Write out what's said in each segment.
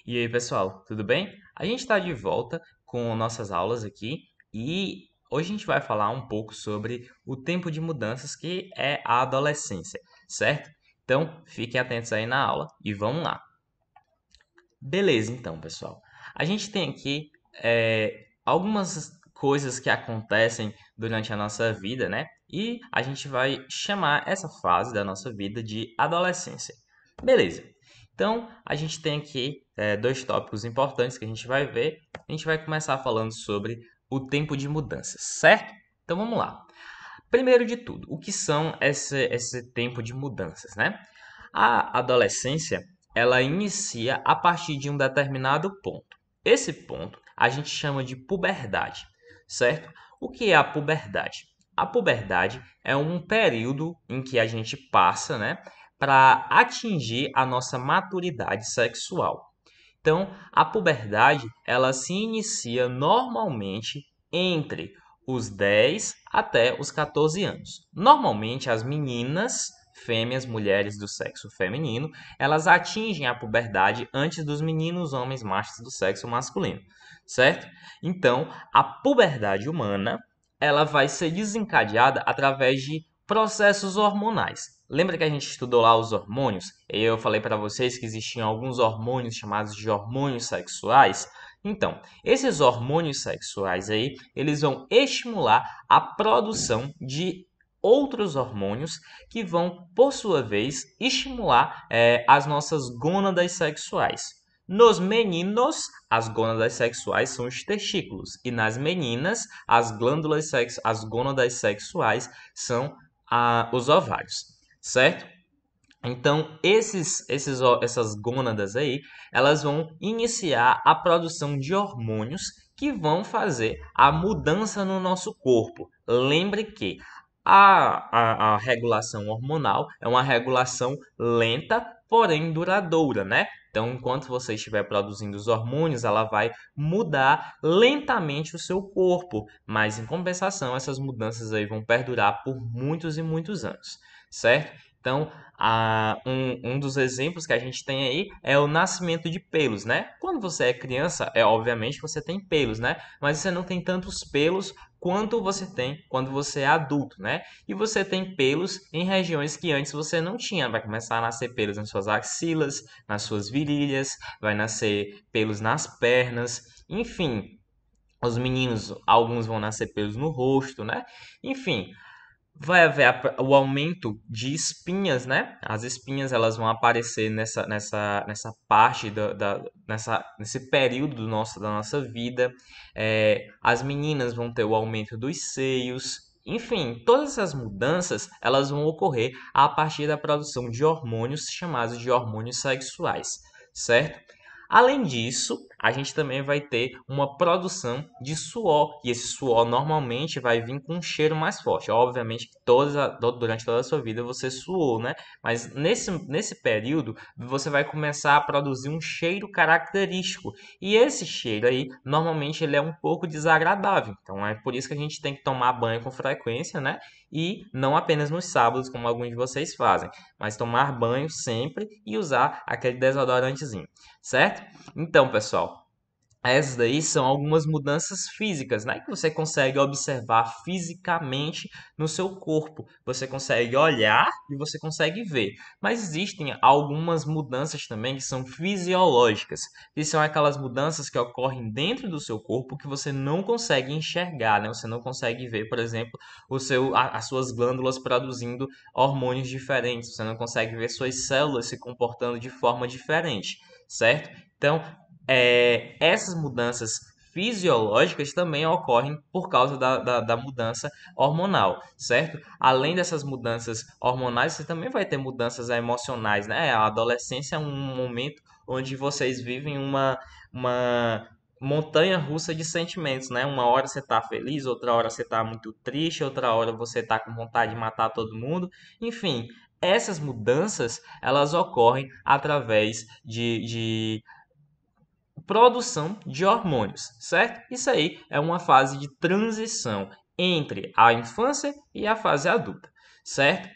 E aí, pessoal, tudo bem? A gente está de volta com nossas aulas aqui e hoje a gente vai falar um pouco sobre o tempo de mudanças que é a adolescência, certo? Então, fiquem atentos aí na aula e vamos lá. Beleza, então, pessoal. A gente tem aqui algumas coisas que acontecem durante a nossa vida, né? E a gente vai chamar essa fase da nossa vida de adolescência. Beleza. Então, a gente tem aqui dois tópicos importantes que a gente vai ver. A gente vai começar falando sobre o tempo de mudanças, certo? Então, vamos lá. Primeiro de tudo, o que são esse tempo de mudanças, né? A adolescência, ela inicia a partir de um determinado ponto. Esse ponto a gente chama de puberdade, certo? O que é a puberdade? A puberdade é um período em que a gente passa, né, para atingir a nossa maturidade sexual. Então, a puberdade, ela se inicia normalmente entre os 10 até os 14 anos. Normalmente, as meninas, fêmeas, mulheres do sexo feminino, elas atingem a puberdade antes dos meninos, homens, machos do sexo masculino, certo? Então, a puberdade humana, ela vai ser desencadeada através de processos hormonais. Lembra que a gente estudou lá os hormônios? Eu falei para vocês que existiam alguns hormônios chamados de hormônios sexuais. Então, esses hormônios sexuais aí, eles vão estimular a produção de outros hormônios que vão, por sua vez, estimular as nossas gônadas sexuais. Nos meninos, as gônadas sexuais são os testículos, e nas meninas, as gônadas sexuais são os ovários, certo? Então, essas gônadas aí, elas vão iniciar a produção de hormônios que vão fazer a mudança no nosso corpo. Lembre que a regulação hormonal é uma regulação lenta, porém duradoura, né? Então, enquanto você estiver produzindo os hormônios, ela vai mudar lentamente o seu corpo, mas em compensação, essas mudanças aí vão perdurar por muitos e muitos anos, certo? Então, um dos exemplos que a gente tem aí é o nascimento de pelos, né? Quando você é criança, obviamente que você tem pelos, né? Mas você não tem tantos pelos quanto você tem quando você é adulto, né? E você tem pelos em regiões que antes você não tinha. Vai começar a nascer pelos nas suas axilas, nas suas virilhas, vai nascer pelos nas pernas, enfim. Os meninos, alguns vão nascer pelos no rosto, né? Enfim, vai haver o aumento de espinhas, né? As espinhas elas vão aparecer nessa parte nesse período da nossa vida. As meninas vão ter o aumento dos seios. Enfim, todas essas mudanças elas vão ocorrer a partir da produção de hormônios chamados de hormônios sexuais, certo? Além disso, a gente também vai ter uma produção de suor, e esse suor normalmente vai vir com um cheiro mais forte. Obviamente que durante toda a sua vida você suou, né? Mas nesse período você vai começar a produzir um cheiro característico. E esse cheiro aí, normalmente ele é um pouco desagradável. Então é por isso que a gente tem que tomar banho com frequência, né? E não apenas nos sábados, como alguns de vocês fazem, mas tomar banho sempre e usar aquele desodorantezinho, certo? Então, pessoal, essas daí são algumas mudanças físicas, né? Que você consegue observar fisicamente no seu corpo. Você consegue olhar e você consegue ver. Mas existem algumas mudanças também que são fisiológicas. Que são aquelas mudanças que ocorrem dentro do seu corpo que você não consegue enxergar, né? Você não consegue ver, por exemplo, as suas glândulas produzindo hormônios diferentes. Você não consegue ver suas células se comportando de forma diferente, certo? Então, essas mudanças fisiológicas também ocorrem por causa da mudança hormonal, certo? Além dessas mudanças hormonais, você também vai ter mudanças emocionais, né? A adolescência é um momento onde vocês vivem uma montanha russa de sentimentos, né? Uma hora você tá feliz, outra hora você tá muito triste, outra hora você tá com vontade de matar todo mundo. Enfim, essas mudanças, elas ocorrem através de produção de hormônios, certo? Isso aí é uma fase de transição entre a infância e a fase adulta, certo?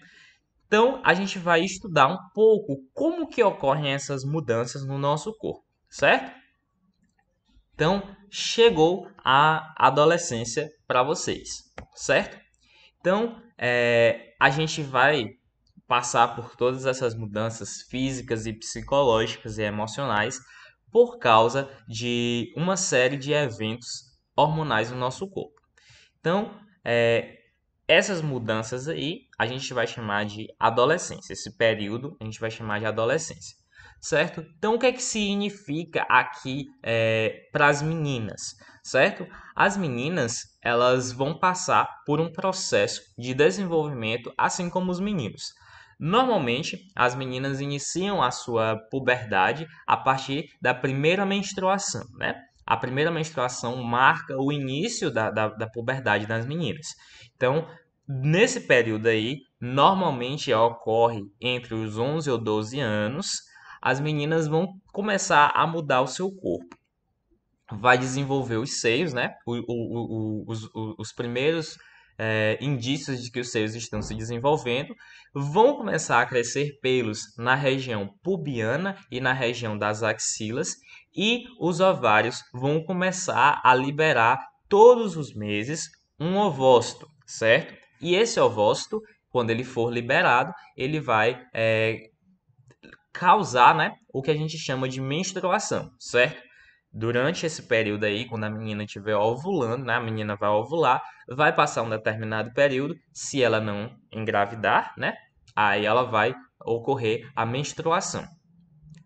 Então, a gente vai estudar um pouco como que ocorrem essas mudanças no nosso corpo. certo? Então, chegou a adolescência para vocês, certo? Então, a gente vai passar por todas essas mudanças físicas e psicológicas e emocionais por causa de uma série de eventos hormonais no nosso corpo. Então, essas mudanças aí a gente vai chamar de adolescência. Esse período a gente vai chamar de adolescência, certo? Então, o que é que significa aqui para as meninas, certo? As meninas elas vão passar por um processo de desenvolvimento, assim como os meninos. Normalmente, as meninas iniciam a sua puberdade a partir da primeira menstruação, né? A primeira menstruação marca o início da puberdade das meninas. Então, nesse período aí, normalmente ocorre entre os 11 ou 12 anos, as meninas vão começar a mudar o seu corpo. Vai desenvolver os seios, né? Os primeiros indícios de que os seios estão se desenvolvendo. Vão começar a crescer pelos na região pubiana e na região das axilas. E os ovários vão começar a liberar todos os meses um ovócito, certo? E esse ovócito, quando ele for liberado, ele vai causar, né, o que a gente chama de menstruação, certo? Durante esse período aí, quando a menina estiver ovulando, né, a menina vai ovular, vai passar um determinado período, se ela não engravidar, né, aí ela vai ocorrer a menstruação.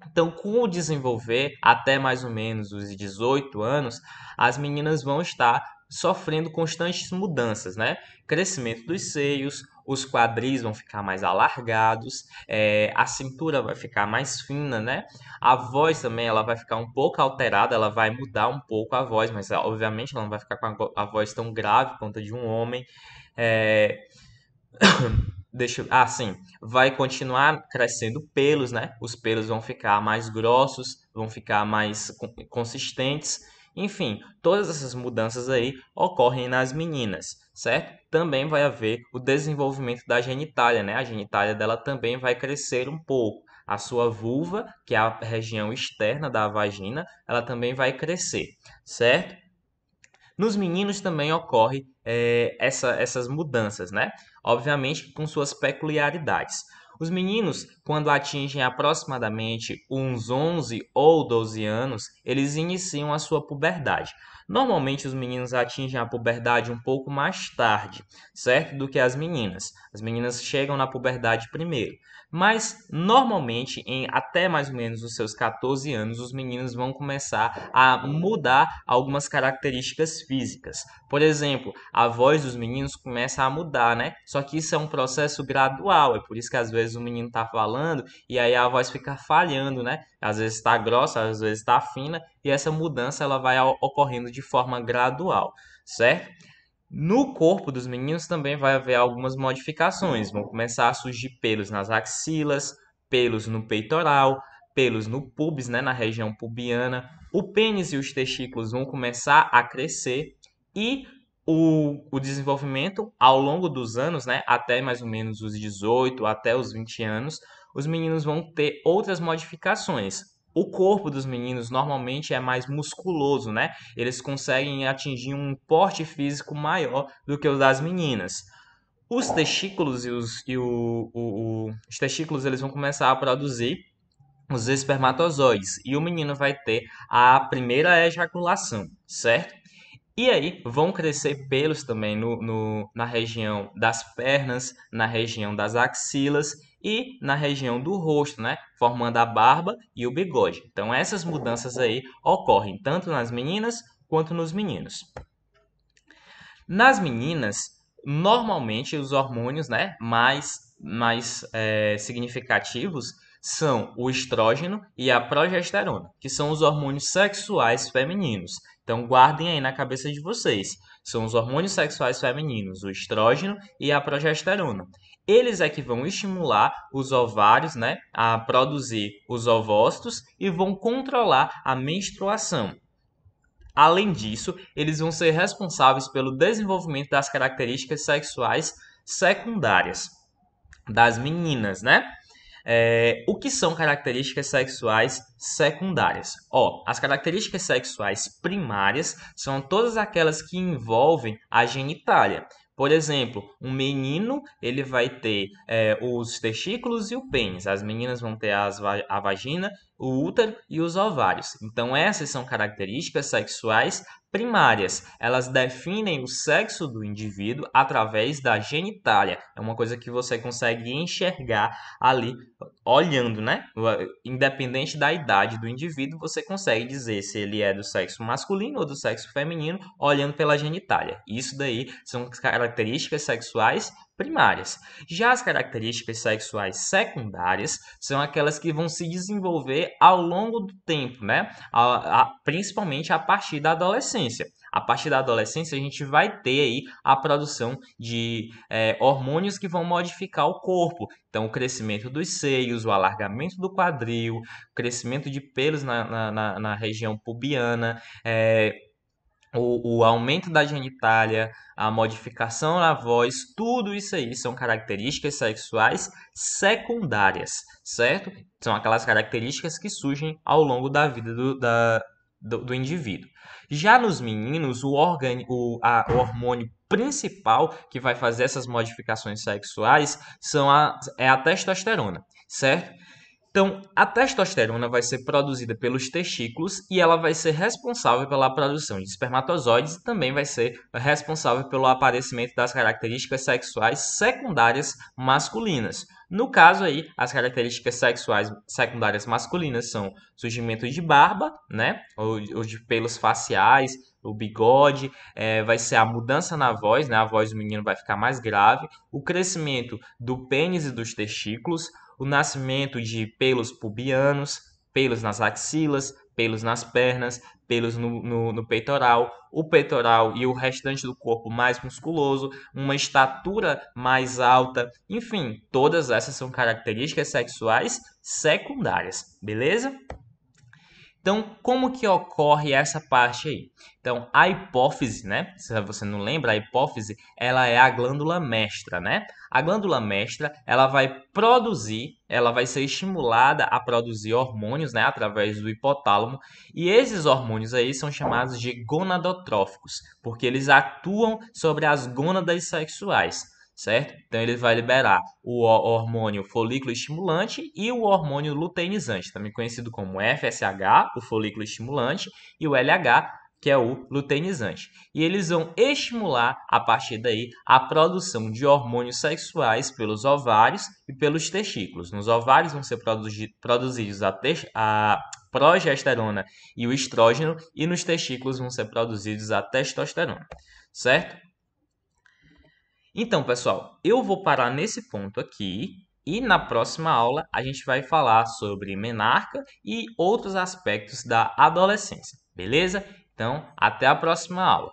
Então, com o desenvolver até mais ou menos os 18 anos, as meninas vão estar sofrendo constantes mudanças, né? Crescimento dos seios, os quadris vão ficar mais alargados, a cintura vai ficar mais fina, né? A voz também ela vai ficar um pouco alterada, ela vai mudar um pouco a voz, mas obviamente ela não vai ficar com a voz tão grave quanto a de um homem. É, sim. Vai continuar crescendo pelos, né? Os pelos vão ficar mais grossos, vão ficar mais consistentes. Enfim, todas essas mudanças aí ocorrem nas meninas, certo? Também vai haver o desenvolvimento da genitália, né? A genitália dela também vai crescer um pouco. A sua vulva, que é a região externa da vagina, ela também vai crescer, certo? Nos meninos também ocorre essas mudanças, né? Obviamente com suas peculiaridades. Os meninos, quando atingem aproximadamente uns 11 ou 12 anos, eles iniciam a sua puberdade. Normalmente os meninos atingem a puberdade um pouco mais tarde, certo? Do que as meninas. As meninas chegam na puberdade primeiro. Mas normalmente em até mais ou menos os seus 14 anos, os meninos vão começar a mudar algumas características físicas. Por exemplo, a voz dos meninos começa a mudar, né? Só que isso é um processo gradual, é por isso que às vezes o menino está falando e aí a voz fica falhando, né? Às vezes está grossa, às vezes está fina, e essa mudança ela vai ocorrendo de forma gradual, certo? No corpo dos meninos também vai haver algumas modificações. Vão começar a surgir pelos nas axilas, pelos no peitoral, pelos no pubis, né, na região pubiana. O pênis e os testículos vão começar a crescer e o desenvolvimento ao longo dos anos, né, até mais ou menos os 18, até os 20 anos, os meninos vão ter outras modificações. O corpo dos meninos normalmente é mais musculoso, né? Eles conseguem atingir um porte físico maior do que o das meninas. Os testículos os testículos eles vão começar a produzir os espermatozoides e o menino vai ter a primeira ejaculação, certo? E aí vão crescer pelos também na região das pernas, na região das axilas e na região do rosto, né? Formando a barba e o bigode. Então essas mudanças aí ocorrem tanto nas meninas quanto nos meninos. Nas meninas, normalmente os hormônios, né, mais significativos são o estrógeno e a progesterona, que são os hormônios sexuais femininos. Então guardem aí na cabeça de vocês. São os hormônios sexuais femininos, o estrógeno e a progesterona. Eles é que vão estimular os ovários, né, a produzir os ovócitos e vão controlar a menstruação. Além disso, eles vão ser responsáveis pelo desenvolvimento das características sexuais secundárias das meninas, né? O que são características sexuais secundárias? As características sexuais primárias são todas aquelas que envolvem a genitália. Por exemplo, um menino ele vai ter os testículos e o pênis. As meninas vão ter a vagina, o útero e os ovários. Então, essas são características sexuais primárias. Elas definem o sexo do indivíduo através da genitália. É uma coisa que você consegue enxergar ali olhando, né? Independente da idade do indivíduo, você consegue dizer se ele é do sexo masculino ou do sexo feminino olhando pela genitália. Isso daí são características sexuais primárias. Já as características sexuais secundárias são aquelas que vão se desenvolver ao longo do tempo, né? Principalmente a partir da adolescência. A partir da adolescência, a gente vai ter aí a produção de hormônios que vão modificar o corpo. Então, o crescimento dos seios, o alargamento do quadril, o crescimento de pelos na região pubiana, o aumento da genitália, a modificação na voz, tudo isso aí são características sexuais secundárias, certo? São aquelas características que surgem ao longo da vida do indivíduo. Já nos meninos, o hormônio principal que vai fazer essas modificações sexuais é a testosterona, certo? Então, a testosterona vai ser produzida pelos testículos e ela vai ser responsável pela produção de espermatozoides e também vai ser responsável pelo aparecimento das características sexuais secundárias masculinas. No caso aí, as características sexuais secundárias masculinas são surgimento de barba, né, ou de pelos faciais, o bigode, vai ser a mudança na voz, né, a voz do menino vai ficar mais grave, o crescimento do pênis e dos testículos, o nascimento de pelos pubianos, pelos nas axilas, pelos nas pernas, pelos no peitoral, o peitoral e o restante do corpo mais musculoso, uma estatura mais alta, enfim, todas essas são características sexuais secundárias, beleza? Então, como que ocorre essa parte aí? Então, a hipófise, né? Se você não lembra, a hipófise, ela é a glândula mestra, né? A glândula mestra, ela vai ser estimulada a produzir hormônios, né? Através do hipotálamo. E esses hormônios aí são chamados de gonadotróficos, porque eles atuam sobre as gônadas sexuais. Certo? Então ele vai liberar o hormônio folículo estimulante e o hormônio luteinizante, também conhecido como FSH, o folículo estimulante, e o LH, que é o luteinizante. E eles vão estimular, a partir daí, a produção de hormônios sexuais pelos ovários e pelos testículos. Nos ovários vão ser produzidos a progesterona e o estrógeno, e nos testículos vão ser produzidos a testosterona, certo? Então, pessoal, eu vou parar nesse ponto aqui e na próxima aula a gente vai falar sobre menarca e outros aspectos da adolescência, beleza? Então, até a próxima aula.